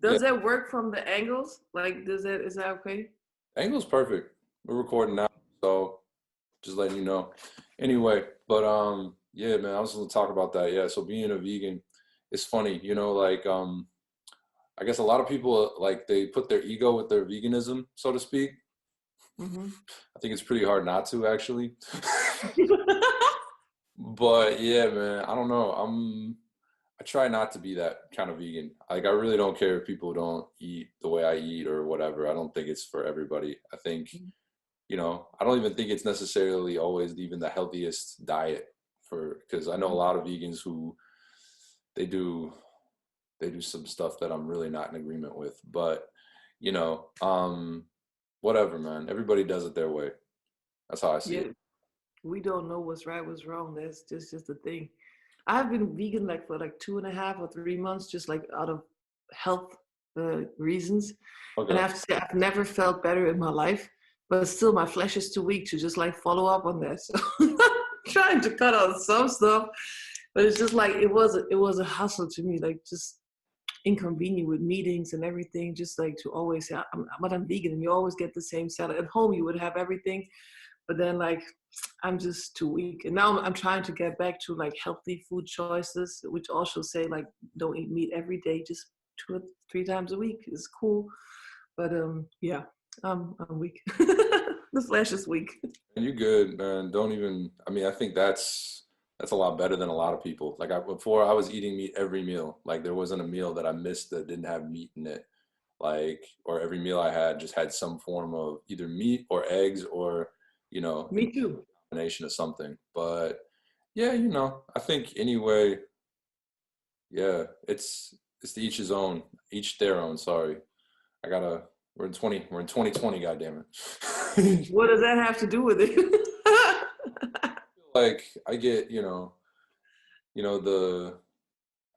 Yeah, Does that work from the angles? Like, is that okay? angle's perfect. We're recording now, so just letting you know. Anyway, but yeah, man, I was gonna talk about that. Yeah, so being a vegan, it's funny, like I guess a lot of people like they put their ego with their veganism, so to speak. Mm-hmm. I think it's pretty hard not to actually. But yeah, man, I don't know. I try not to be that kind of vegan. Like I really don't care if people don't eat the way I eat or whatever. I don't think it's for everybody. I think, I don't even think it's necessarily always even the healthiest diet for because I know a lot of vegans who they do they do some stuff that I'm really not in agreement with. But, you know, um whatever, man. Everybody does it their way. That's how I see Yeah, it. we don't know what's right, what's wrong. That's just the thing. I've been vegan like for like 2.5 or 3 months, just like out of health reasons. And I Okay. have to say, I've never felt better in my life, but still my flesh is too weak to just like follow up on that. So trying to cut out some stuff, but it's just like it was a hustle to me, like just inconvenient with meetings and everything, just like to always say, I'm vegan, and you always get the same salad. At home, you would have everything, but then like I'm just too weak. And now I'm trying to get back to like healthy food choices, which also say like don't eat meat every day, just 2 or 3 times a week is cool. But yeah, I'm weak. The flesh is weak. And you're good, man. Don't even, I mean, I think that's a lot better than a lot of people. Like before I was eating meat every meal. Like there wasn't a meal that I missed that didn't have meat in it. Like, or every meal I had just had some form of either meat or eggs or, a Me too. combination of something. But yeah, I think anyway, yeah, it's to each his own, each their own, sorry. I gotta, we're in 2020, goddamn it. What does that have to do with it? Like I get, the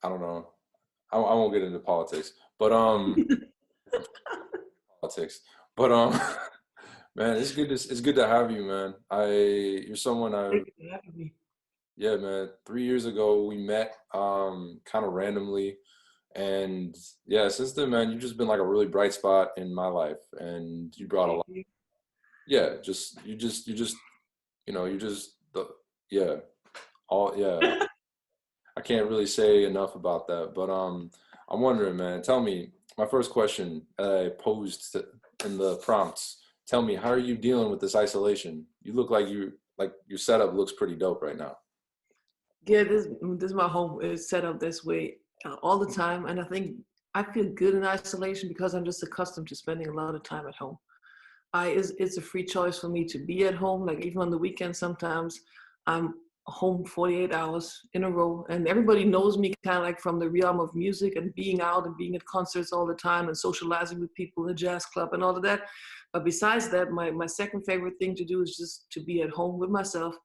I don't know. I won't get into politics, but politics. But man, it's good to have you, man. You're someone I Thank you for having me. yeah, man. 3 years ago we met kind of randomly, and yeah, since then, man, you've just been like a really bright spot in my life, and you brought a Thank lot. you. Yeah, you just the yeah all yeah. I can't really say enough about that, but I'm wondering, man. Tell me, my first question I posed in the prompts. Tell me, how are you dealing with this isolation? You look like your setup looks pretty dope right now. Yeah, this my home is set up this way all the time, and I think I feel good in isolation because I'm just accustomed to spending a lot of time at home. It's a free choice for me to be at home. Like even on the weekend, sometimes I'm home 48 hours in a row, and everybody knows me kind of like from the realm of music and being out and being at concerts all the time and socializing with people in a jazz club and all of that. But besides that, my second favorite thing to do is just to be at home with myself,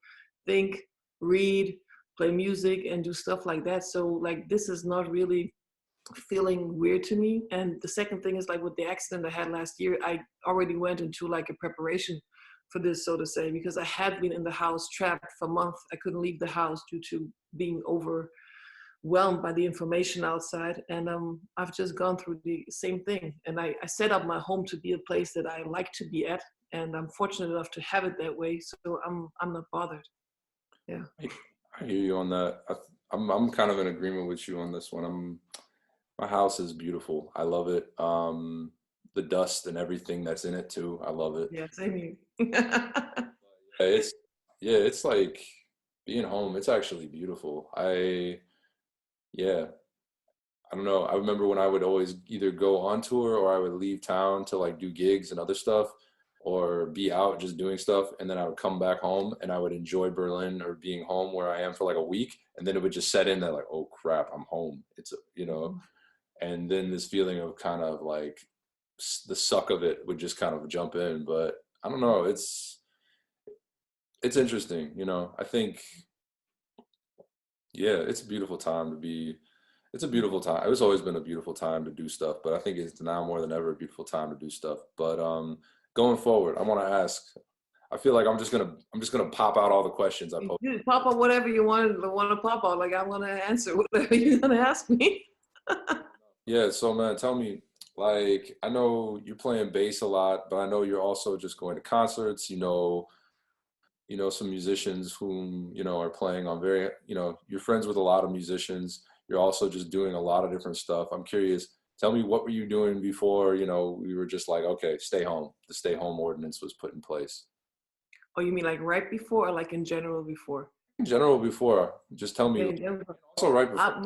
think, read, play music, and do stuff like that. So like this is not really feeling weird to me. And the second thing is like with the accident I had last year, I already went into like a preparation for this, so to say, because I had been in the house trapped for months. I couldn't leave the house due to being overwhelmed by the information outside. And I've just gone through the same thing. And I set up my home to be a place that I like to be at. And I'm fortunate enough to have it that way. So I'm not bothered. Yeah. I hear you on that. I'm kind of in agreement with you on this one. My house is beautiful. I love it. The dust and everything that's in it too. I love it. Yeah, same here. Yeah, it's like being home. It's actually beautiful. Yeah, I don't know. I remember when I would always either go on tour or I would leave town to like do gigs and other stuff or be out just doing stuff. And then I would come back home and I would enjoy Berlin or being home where I am for like a week. And then it would just set in that like, oh crap, I'm home. And then this feeling of kind of like the suck of it would just kind of jump in. But I don't know. It's interesting. I think, yeah, it's a beautiful time to be. It's a beautiful time. It's always been a beautiful time to do stuff, but I think it's now more than ever a beautiful time to do stuff. But going forward, I want to ask. I feel like I'm just gonna pop out all the questions I posed. You pop up whatever you want to pop out. Like I'm gonna answer whatever you're gonna ask me. Yeah, so man, tell me, like, I know you're playing bass a lot, but I know you're also just going to concerts, some musicians whom, are playing on you're friends with a lot of musicians. You're also just doing a lot of different stuff. I'm curious, tell me what were you doing before, we were just like, okay, stay home. The stay home ordinance was put in place. Oh, you mean like right before or like in general before? In general, before, just tell me Okay, then also right before.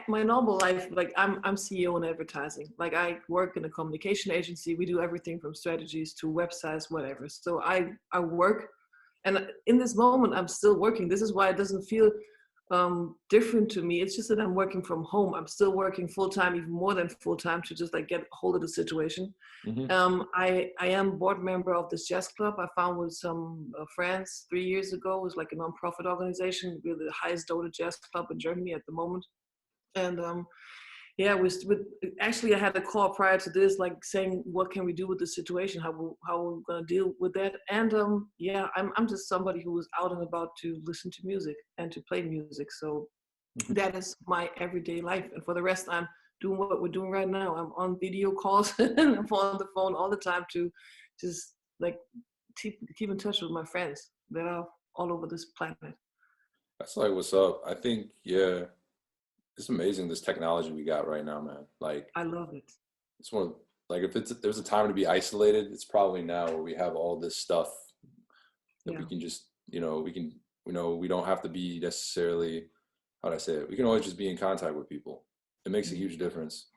my normal life, like I'm CEO in advertising. Like I work in a communication agency. We do everything from strategies to websites, whatever. So I work, and in this moment I'm still working. This is why it doesn't feel different to me. It's just that I'm working from home. I'm still working full time, even more than full time, to just like get a hold of the situation. Hmm. I am board member of this jazz club I found with some friends 3 years ago. It was like a non-profit organization. We're the highest doted jazz club in Germany at the moment. And yeah, actually I had a call prior to this, like saying, what can we do with the situation? How we're gonna deal with that? And yeah, I'm just somebody who is out and about to listen to music and to play music. So Hmm. that is my everyday life. And for the rest, I'm doing what we're doing right now. I'm on video calls and I'm on the phone all the time to just like keep in touch with my friends that are all over this planet. That's like what's up. I think, yeah, it's amazing this technology we got right now, man. Like I love it. it's one of like if there's a time to be isolated, it's probably now where we have all this stuff that Yeah. we can just, we don't have to be necessarily, how do I say it? We can always just be in contact with people. It makes a Mhm. huge difference.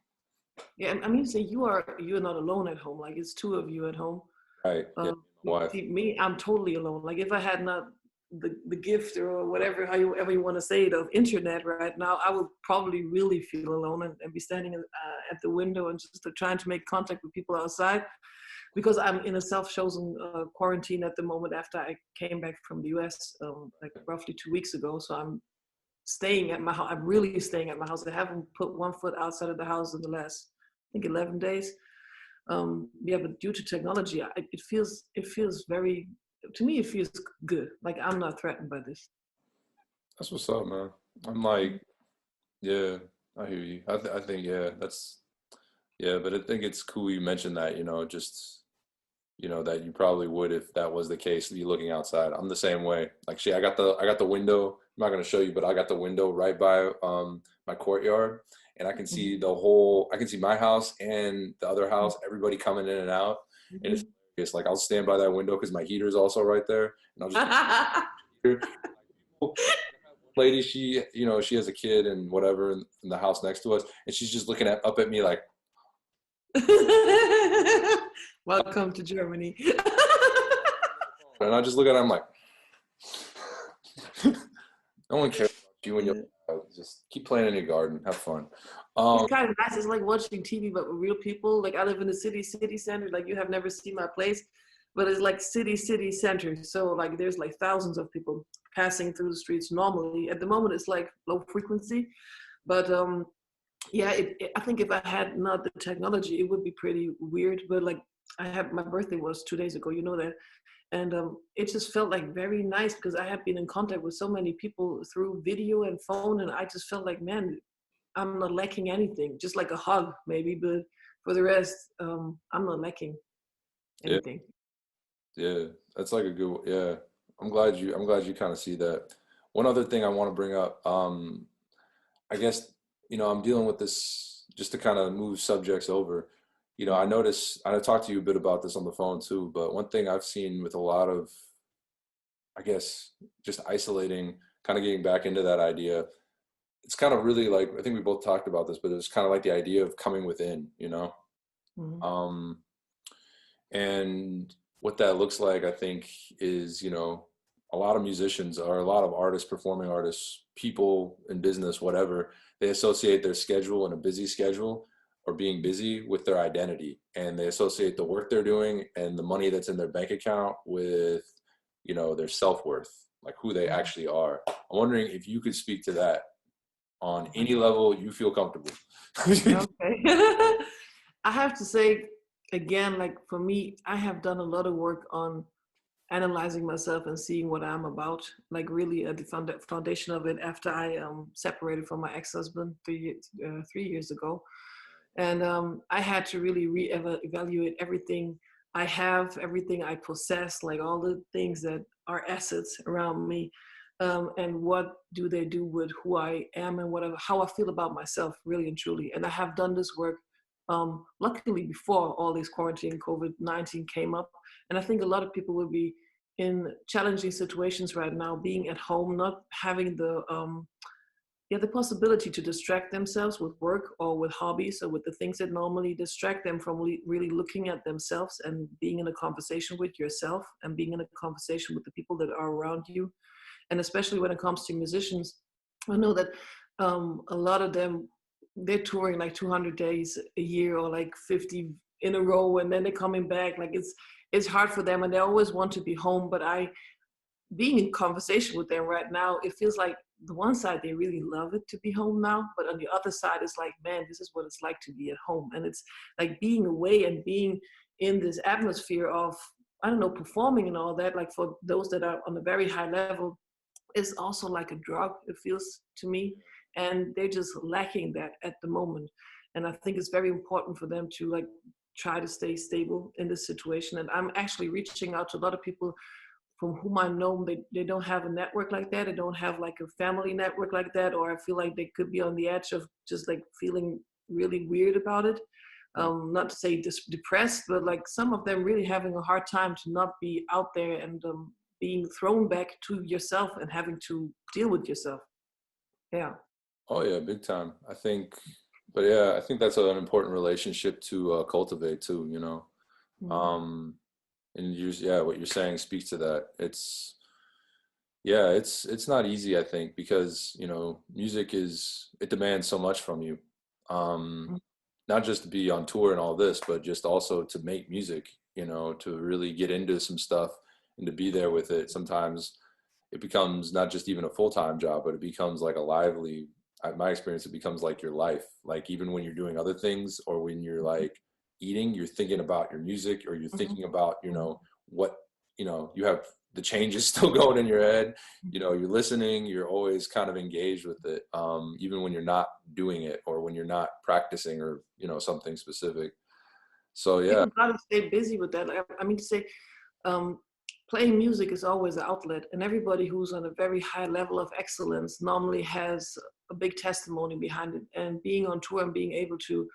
Yeah. And I mean, say you're not alone at home. Like it's two of you at home. Right. Yeah. My wife. See, me, I'm totally alone. Like if I had not the gift or whatever, however you want to say it, of internet right now, I would probably really feel alone and be standing at the window and just trying to make contact with people outside, because I'm in a self-chosen quarantine at the moment after I came back from the US like roughly 2 weeks ago. So I'm staying at my house. I'm really staying at my house. I haven't put one foot outside of the house in the last, I think, 11 days. Yeah, but due to technology, it feels very, to me, it feels good. Like I'm not threatened by this. That's what's up, man. I'm like, yeah, I hear you. I think, yeah, yeah, but I think it's cool you mentioned that, just that you probably would if that was the case, be looking outside. I'm the same way. Like, see, I got the window. I'm not gonna show you, but I got the window right by my courtyard, and I can see Mhm. I can see my house and the other house, everybody coming in and out, and Mhm. it's like I'll stand by that window because my heater is also right there, and I'll just hear people. Lady, she has a kid and whatever in the house next to us, and she's just looking up at me like, Welcome to Germany. and I just look at her, I'm like, no one cares about you and your Yeah. child. Just keep playing in your garden, have fun. It's Um, kind of nice. It's like watching TV, but with real people. Like I live in the city center. Like you have never seen my place, but it's like city center. So like there's like thousands of people passing through the streets normally. At the moment, it's like low frequency, but yeah, I think if I had not the technology, it would be pretty weird. But like I had, my birthday was 2 days ago. You know that. And it just felt like very nice because I had been in contact with so many people through video and phone, and I just felt like, man, I'm not lacking anything. Just like a hug, maybe, but for the rest, I'm not lacking yeah, anything. yeah, that's like a good, yeah. I'm glad you kind of see that. One other thing I want to bring up, I guess, I'm dealing with this just to kind of move subjects over. I notice, I talked to you a bit about this on the phone too, but one thing I've seen with a lot of, I guess, just isolating, kind of getting back into that idea, it's kind of really like, I think we both talked about this, but it's kind of like the idea of coming within. Mm-hmm. Um, and what that looks like, I think, is, a lot of musicians or a lot of artists, performing artists, people in business, whatever, they associate their schedule and a busy schedule or being busy with their identity. And they associate the work they're doing and the money that's in their bank account with, their self-worth, like who they Mm-hmm. actually are. I'm wondering if you could speak to that on Oh my any level you feel comfortable. God. Okay. I have to say again, like for me, I have done a lot of work on analyzing myself and seeing what I'm about. Like really at the foundation of it after I separated from my ex-husband 3 years ago. And I had to really evaluate everything I have, everything I possess, like all the things that are assets around me, and what do they do with who I am and whatever, how I feel about myself, really and truly. And I have done this work, luckily before all this quarantine, COVID-19 came up. And I think a lot of people will be in challenging situations right now, being at home, not having the possibility to distract themselves with work or with hobbies or with the things that normally distract them from really looking at themselves and being in a conversation with yourself and being in a conversation with the people that are around you. And especially when it comes to musicians, I know that a lot of them, they're touring like 200 days a year or like 50 in a row, and then they're coming back. Like it's hard for them, and they always want to be home. But being in conversation with them right now, it feels like the one side they really love it to be home now, but on the other side it's like, man, this is what it's like to be at home. And it's like being away and being in this atmosphere of, I don't know, performing and all that, like for those that are on a very high level, is also like a drug, it feels to me. And they're just lacking that at the moment. And I think it's very important for them to like try to stay stable in this situation. And I'm actually reaching out to a lot of people from whom I know they don't have a network like that. They don't have like a family network like that, or I feel like they could be on the edge of just like feeling really weird about it. Not to say depressed, but like some of them really having a hard time to not be out there and being thrown back to yourself and having to deal with yourself. Yeah. Oh yeah, big time. I think, but yeah, I think that's an important relationship to cultivate too, you know. Mm-hmm. Um, and yeah, what you're saying speaks to that. Yeah, it's not easy, I think, because, you know, music it demands so much from you. Um, not just to be on tour and all this, but just also to make music, you know, to really get into some stuff and to be there with it. Sometimes it becomes not just even a full-time job, but it becomes like a lively, my experience, it becomes like your life. Like even when you're doing other things or when you're like eating, you're thinking about your music or you're Mm-hmm. thinking about, you know, what, you know, you have the changes still going in your head, you know, you're listening, you're always kind of engaged with it, even when you're not doing it or when you're not practicing or, you know, something specific. So yeah. People gotta stay busy with that. I mean to say, um, playing music is always an outlet, and everybody who's on a very high level of excellence normally has a big testimony behind it. And being on tour and being able to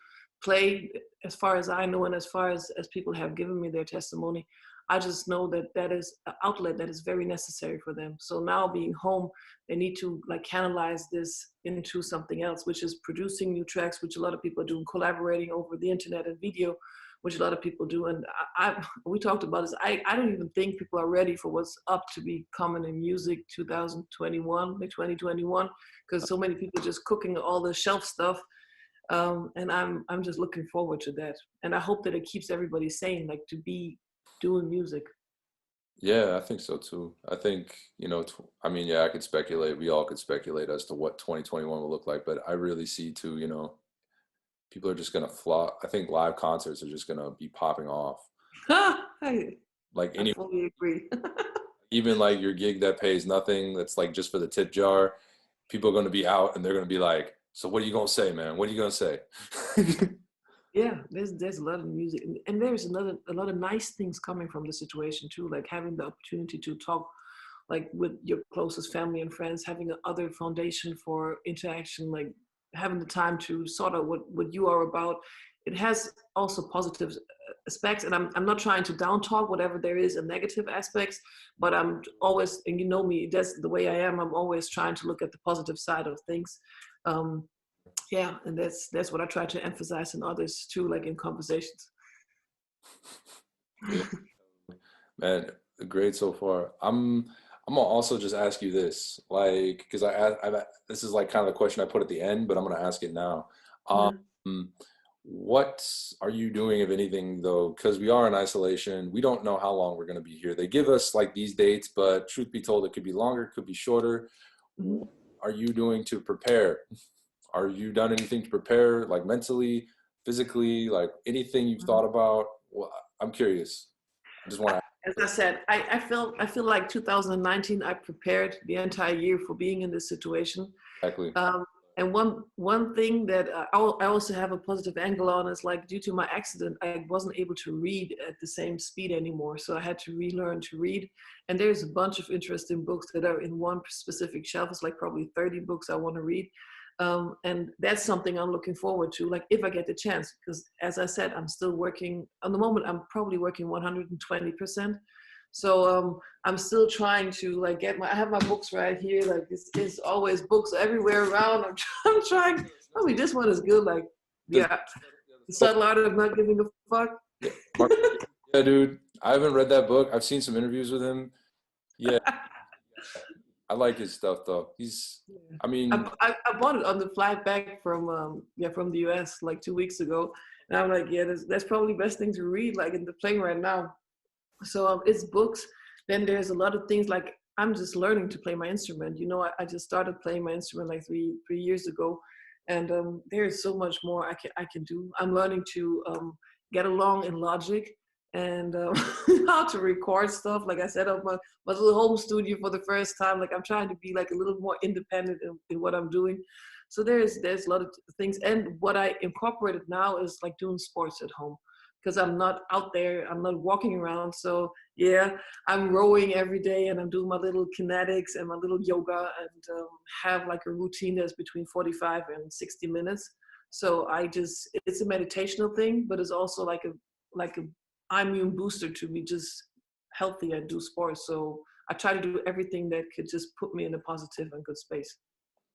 play, as far as I know, and as far as people have given me their testimony, I just know that that is an outlet that is very necessary for them. So now being home, they need to like canalize this into something else, which is producing new tracks, which a lot of people are doing, collaborating over the internet and video, which a lot of people do. And we talked about this. I don't even think people are ready for what's up to be coming in music 2021, like 2021, because so many people are just cooking all the shelf stuff. And I'm just looking forward to that. And I hope that it keeps everybody sane, like to be doing music. Yeah, I think so too. I think, you know, I mean, yeah, I could speculate. We all could speculate as to what 2021 will look like, but I really see too, you know, people are just gonna flock. I think live concerts are just gonna be popping off. I, Like I any, fully agree. even like your gig that pays nothing, that's like just for the tip jar, people are gonna be out and they're gonna be like, so what are you gonna say, man? What are you gonna say? Yeah, there's a lot of music, and there's a lot of nice things coming from the situation too, like having the opportunity to talk like with your closest family and friends, having other foundation for interaction, like having the time to sort out what you are about. It has also positive aspects, and I'm not trying to down talk whatever there is in negative aspects, but I'm always, and you know me, that's the way I am. I'm always trying to look at the positive side of things. Um, yeah, and that's what I try to emphasize in others too, like in conversations. Yeah, man, great so far. I'm gonna also just ask you this, like, because this is like kind of the question I put at the end, but I'm gonna ask it now. Um, Yeah. what are you doing, if anything, though? Because we are in isolation. We don't know how long we're gonna be here. They give us like these dates, but truth be told, it could be longer, it could be shorter. What Mhm. are you doing to prepare? Are you done anything to prepare, like mentally, physically, like anything you've thought about? Well, I'm curious. I just want to As I said, I feel like 2019, I prepared the entire year for being in this situation. exactly. And one thing that I also have a positive angle on is like due to my accident, I wasn't able to read at the same speed anymore. So I had to relearn to read. And there's a bunch of interesting books that are in one specific shelf. It's like probably 30 books I want to read. And that's something I'm looking forward to, like if I get the chance, because as I said, I'm still working. At the moment, I'm probably working 120%. So I'm still trying to like I have my books right here. Like it's always books everywhere around. I'm trying. Probably this one is good. Like, yeah, the subtle art of not giving a fuck. Yeah, dude. I haven't read that book. I've seen some interviews with him. Yeah. I like his stuff though. I mean, I bought it on the flight back from the US like 2 weeks ago. And I'm like, yeah, that's probably the best thing to read like in the plane right now. So it's books. Then there's a lot of things like I'm just learning to play my instrument. You know, I just started playing my instrument like three years ago, and there's so much more I can do. I'm learning to get along in Logic and how to record stuff. Like I set up my little home studio for the first time. Like I'm trying to be like a little more independent in what I'm doing. So there's a lot of things, and what I incorporated now is like doing sports at home, because I'm not out there, I'm not walking around. So yeah, I'm rowing every day and I'm doing my little kinetics and my little yoga, and have like a routine that's between 45 and 60 minutes. So it's a meditational thing, but it's also like a immune booster to be just healthy and do sports. So I try to do everything that could just put me in a positive and good space.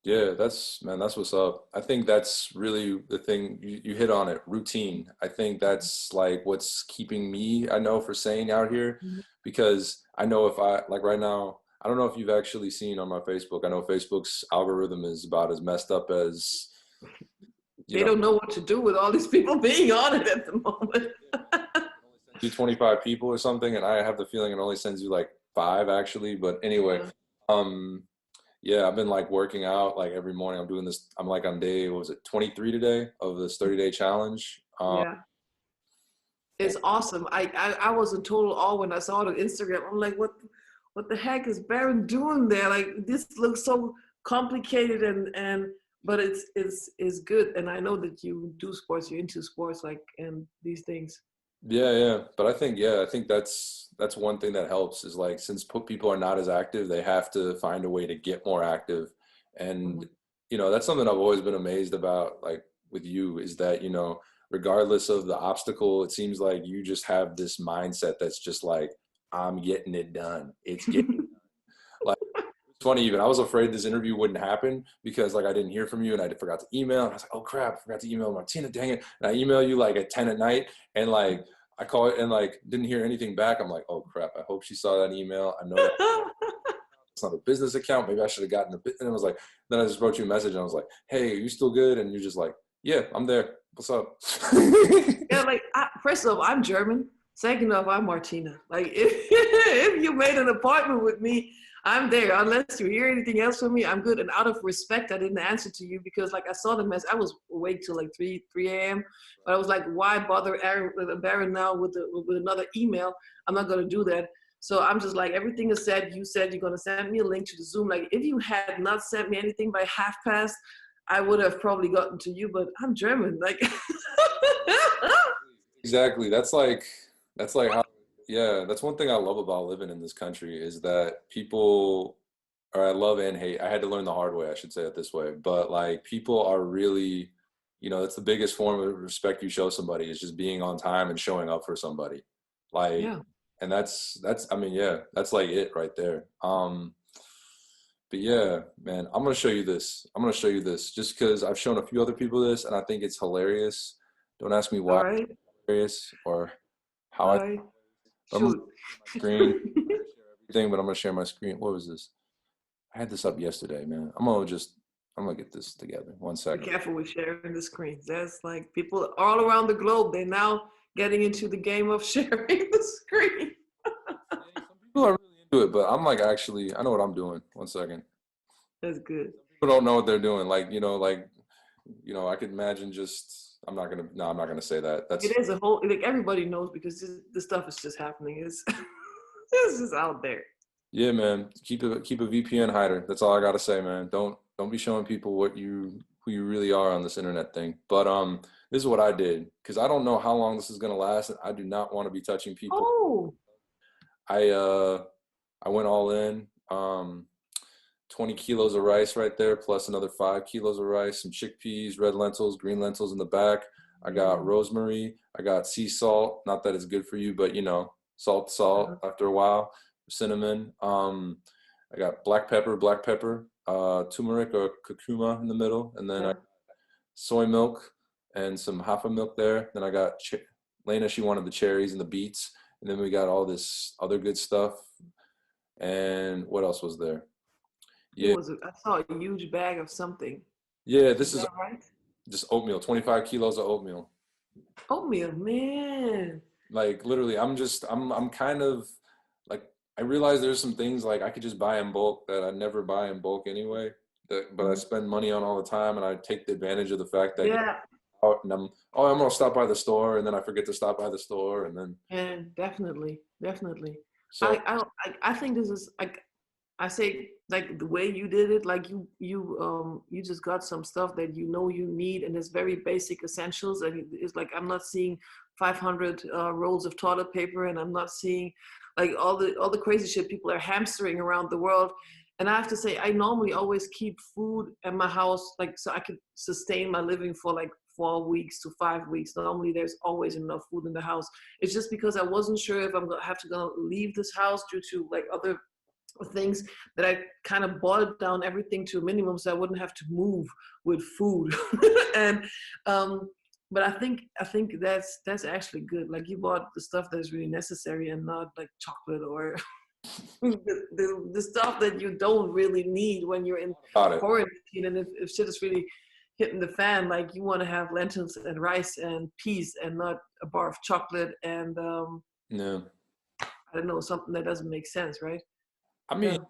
yeah, that's what's up. I think that's really the thing. You hit on it, routine. I think that's like what's keeping me, I know, for sane out here, Mhm. because I know if I, like right now, I don't know if you've actually seen on my Facebook, I know Facebook's algorithm is about as messed up as, you They know, don't know what to do with all these people being on it at the moment. do 25 people or something, and I have the feeling it only sends you like five actually. But anyway, Yeah. um, yeah, I've been like working out like every morning. I'm doing this. I'm like on day, what was it, 23 today of this 30-day challenge. Yeah. And It's awesome. I was in total awe when I saw it on Instagram. I'm like, what the heck is Baron doing there? Like this looks so complicated and but it's good. And I know that you do sports, you're into sports like and these things. yeah. But I think that's one thing that helps is like since people are not as active, they have to find a way to get more active. And Mhm. that's something I've always been amazed about, like with you, is that regardless of the obstacle, it seems like you just have this mindset that's just like, I'm getting it done. It's getting like, it's funny, even I was afraid this interview wouldn't happen because like I didn't hear from you and I forgot to email, and I was like, oh crap, I forgot to email Martina, dang it. And I email you like at 10 at night, and like I call it and like didn't hear anything back. I'm like, oh crap, I hope she saw that email. I know that it's not a business account. Maybe I should have gotten a bit. And I was like, then I just wrote you a message and I was like, hey, are you still good? And you're just like, yeah, I'm there. What's up? Yeah, like first off, I'm German. Second off, I'm Martina. Like if you made an appointment with me, I'm there. Unless you hear anything else from me, I'm good. And out of respect, I didn't answer to you because like I saw the mess. I was awake till like 3 a.m. But I was like, why bother Baron now with another email? I'm not gonna do that. So I'm just like, everything is said. You said you're gonna send me a link to the Zoom. Like if you had not sent me anything by past, I would have probably gotten to you. But I'm German. Like Exactly. That's like how, yeah, that's one thing I love about living in this country is that people, or I love and hate. I had to learn the hard way, I should say it this way, but like people are really, that's the biggest form of respect you show somebody is just being on time and showing up for somebody. Like, yeah. and I mean, yeah, that's like it right there. But yeah, man, I'm gonna show you this. I'm gonna show you this just because I've shown a few other people this and I think it's hilarious. Don't ask me All why right. it's hilarious or how All I. right. I'm gonna Shoot. share my screen. I didn't share everything, but I'm gonna share my screen. What was this? I had this up yesterday, man. I'm gonna get this together. One Be second. careful with sharing the screens. That's like people all around the globe, they're now getting into the game of sharing the screen. Yeah, some people are really into it, but I'm like actually, I know what I'm doing. One second. That's good. Some people don't know what they're doing. I could imagine just. I'm not gonna say that. It is a whole, like everybody knows because this stuff is just happening. It's, it's just out there. Yeah, man. Keep a VPN hider. That's all I gotta say, man. Don't be showing people who you really are on this internet thing. But this is what I did because I don't know how long this is gonna last. I do not want to be touching people. Oh, I uh I went all in. 20 kilos of rice right there, plus another 5 kilos of rice, some chickpeas, red lentils, green lentils in the back. I got mm, rosemary. I got sea salt. Not that it's good for you, but you know, salt uh-huh, after a while. Cinnamon. I got black pepper, turmeric or curcuma in the middle, and then I yeah. soy milk and some Haffa milk there. Then I got Lena. She wanted the cherries and the beets, and then we got all this other good stuff. And what else was there? What Yeah, was it? I saw a huge bag of something. yeah. Is This is that right? just oatmeal. 25 kilos of oatmeal. Oatmeal, man. Like literally, I'm kind of like I realize there's some things like I could just buy in bulk that I never buy in bulk anyway. But I Mm. spend money on all the time, and I take the advantage of the fact that Yeah, out and I'm gonna stop by the store, and then I forget to stop by the store, and then and definitely, definitely. so I think this is like I say like the way you did it, like you just got some stuff that you know you need, and it's very basic essentials. And it's like I'm not seeing 500 rolls of toilet paper, and I'm not seeing like all the crazy shit people are hamstering around the world. And I have to say, I normally always keep food at my house, like so I could sustain my living for like 4 weeks to 5 weeks. Normally, there's always enough food in the house. It's just because I wasn't sure if I'm gonna have to gonna leave this house due to like other things that I kind of boiled down everything to a minimum so I wouldn't have to move with food. and but I think that's actually good. Like you bought the stuff that is really necessary and not like chocolate or the stuff that you don't really need when you're in about it. quarantine. And if shit is really hitting the fan, like you want to have lentils and rice and peas and not a bar of chocolate and Yeah, I don't know, something that doesn't make sense, right? I Yeah. mean,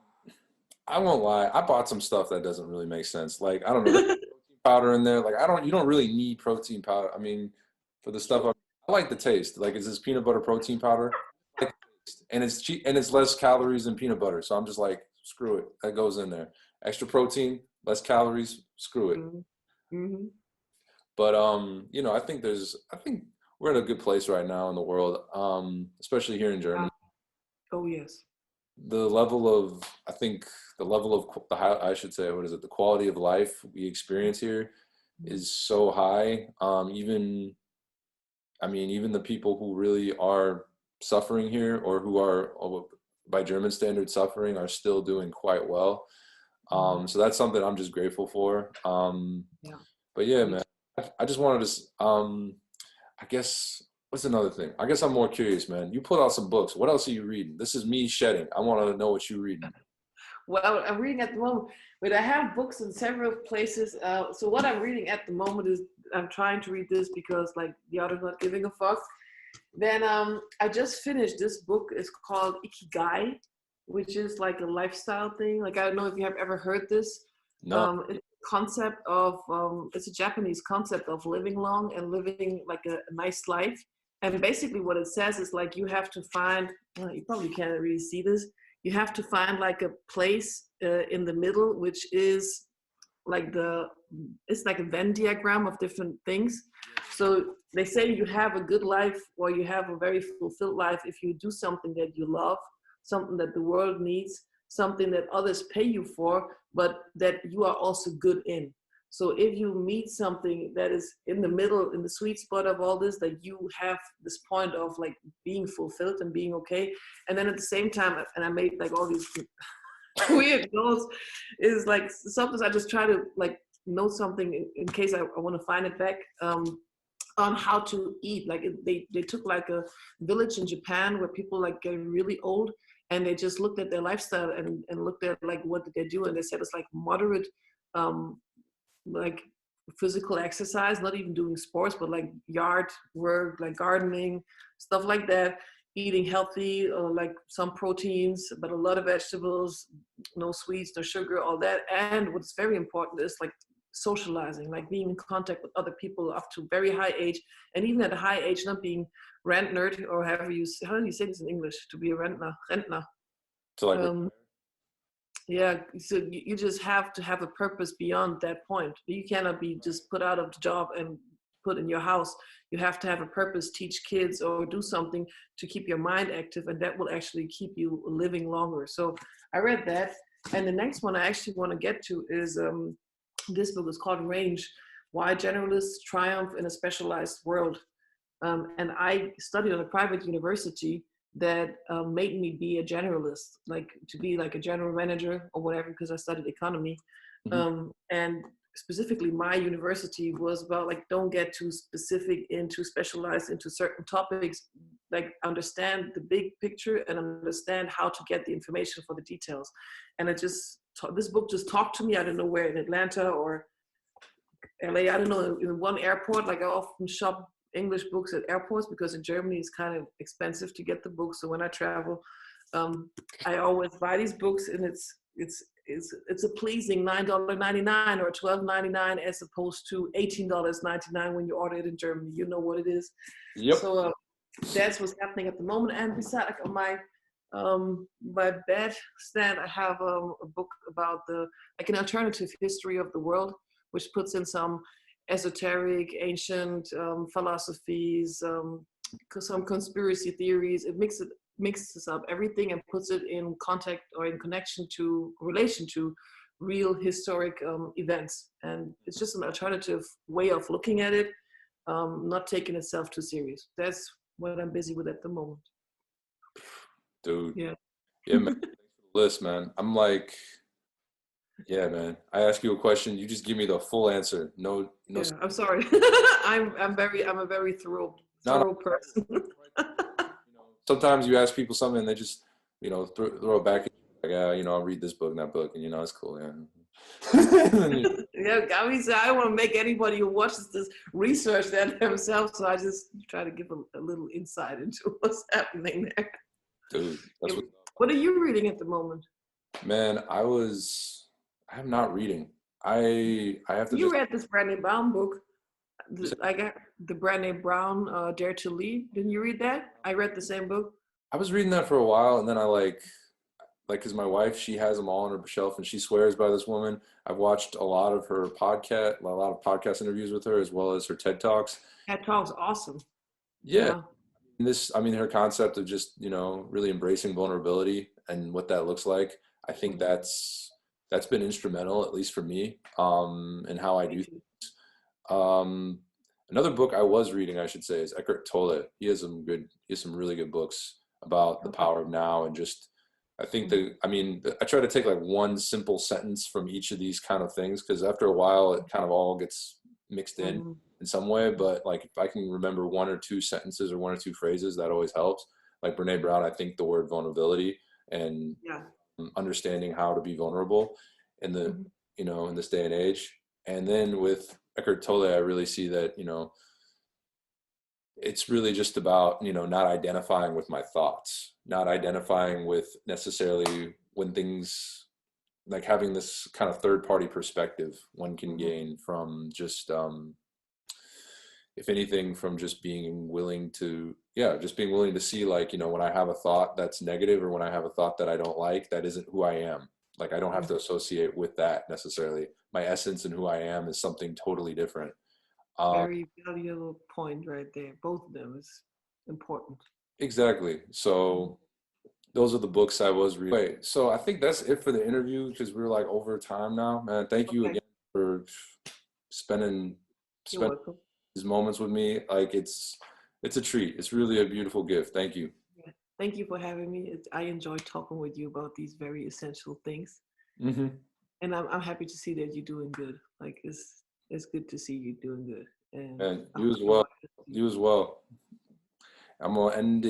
I won't lie. I bought some stuff that doesn't really make sense. Like I don't know, protein powder in there. Like you don't really need protein powder. I mean, for the stuff I like the taste. Like is this peanut butter protein powder? I like the taste. And it's cheap and it's less calories than peanut butter. So I'm just like, screw it. That goes in there. Extra protein, less calories, screw it. Mhm. Mhm. But I think we're in a good place right now in the world. Especially here in Yeah. Germany. Oh yes. The level of I think the level of I should say what is it, the quality of life we experience here Mhm. is so high. Even I mean even the people who really are suffering here or who are by German standards suffering are still doing quite well. Mhm. So that's something I'm just grateful for. Yeah. But yeah, Me man, too. I just wanted to I guess what's another thing? I guess I'm more curious, man. You put out some books. What else are you reading? This is me shedding. I want to know what you're reading. Well, I'm reading at the moment, but I have books in several places. So what I'm reading at the moment is I'm trying to read this because like the other's not giving a fuck. Then I just finished this book. It's called Ikigai, which is like a lifestyle thing. Like I don't know if you have ever heard this. No. It's a concept of it's a Japanese concept of living long and living like a nice life. And basically, what it says is like you have to find. Well, you probably can't really see this. You have to find like a place in the middle, which is like it's like a Venn diagram of different things. So they say you have a good life or you have a very fulfilled life if you do something that you love, something that the world needs, something that others pay you for, but that you are also good in. So if you meet something that is in the middle, in the sweet spot of all this, that you have this point of like being fulfilled and being okay. And then at the same time, and I made like all these weird notes, is like sometimes I just try to like note something in case I want to find it back. On how to eat. Like they took like a village in Japan where people like get really old and they just looked at their lifestyle and looked at like what did they do, and they said it's like moderate um like physical exercise, not even doing sports, but like yard work, like gardening, stuff like that, eating healthy, or like some proteins, but a lot of vegetables, no sweets, no sugar, all that. And what's very important is like socializing, like being in contact with other people up to very high age, and even at a high age, not being rentnered or however how do you say this in English? To be a rentner. to like Um, yeah, so you just have to have a purpose beyond that point. You cannot be just put out of the job and put in your house. You have to have a purpose, teach kids or do something to keep your mind active, and that will actually keep you living longer. So I read that. And the next one I actually want to get to is this book is called Range: Why Generalists Triumph in a Specialized World. And I studied at a private university that made me be a generalist, like to be like a general manager or whatever, because I studied economy. Mhm. And specifically, my university was about like, don't get too specific into specialized into certain topics, like understand the big picture and understand how to get the information for the details. And this book just talked to me. I don't know where, in Atlanta or LA, I don't know, in one airport. Like I often shop English books at airports because in Germany it's kind of expensive to get the books. So when I travel, I always buy these books, and it's a pleasing $9.99 or $12.99 as opposed to $18.99 when you order it in Germany. You know what it is. Yep. So that's what's happening at the moment. And beside, like on my bed stand, I have a book about an alternative history of the world, which puts in some esoteric, ancient philosophies, some conspiracy theories. It mixes up everything and puts it in contact or in relation to real historic events. And it's just an alternative way of looking at it, not taking itself too serious. That's what I'm busy with at the moment. Dude. Yeah. Yeah, man. Thanks for the list, man. I'm like, yeah, man. I ask you a question, you just give me the full answer. No, no, Yeah, I'm sorry. I'm a very no, thorough person. sometimes you ask people something and they just, throw it back at you, like, yeah, I'll read this book and that book, and it's cool, yeah. Yeah, I mean, so I don't want to make anybody who watches this research that themselves. So I just try to give a little insight into what's happening there. Dude, that's Yeah. What are you reading at the moment? man, I'm not reading. I have to You just, read this Brené Brown book. I got the Brené Brown Dare to Lead. Didn't you read that? I read the same book. I was reading that for a while, and then I because my wife, she has them all on her shelf, and she swears by this woman. I've watched a lot of podcast interviews with her, as well as her TED Talks. That talk's awesome. Yeah, Yeah. her concept of just, really embracing vulnerability and what that looks like. I think that's been instrumental, at least for me, in how I do. Um, Another book I was reading, I should say, is Eckhart Tolle. He has some really good books about the power of now, and just, I think I try to take like one simple sentence from each of these kind of things, because after a while it kind of all gets mixed in some way. But like if I can remember one or two sentences or one or two phrases, that always helps. Like Brene Brown, I think the word vulnerability and Yeah. understanding how to be vulnerable in the Mhm. in this day and age. And then with Eckhart Tolle, I really see that it's really just about not identifying with my thoughts, not identifying with necessarily when things, like having this kind of third party perspective one can gain from just if anything, from just being willing to see, like, when I have a thought that's negative, or when I have a thought that I don't like, that isn't who I am. Like, I don't have to associate with that necessarily. My essence and who I am is something totally different. Very valuable point right there. Both of them is important. Exactly. So those are the books I was reading. Wait, so I think that's it for the interview, because we're like over time now, man. Thank you Okay. again for spending You're spending welcome. these moments with me. Like, it's a treat. It's really a beautiful gift. Thank you. Yeah. Thank you for having me. I enjoy talking with you about these very essential things. Hmm. And I'm happy to see that you're doing good. Like it's good to see you doing good. And And I you hope as your well. wife is. You as well. I'm gonna end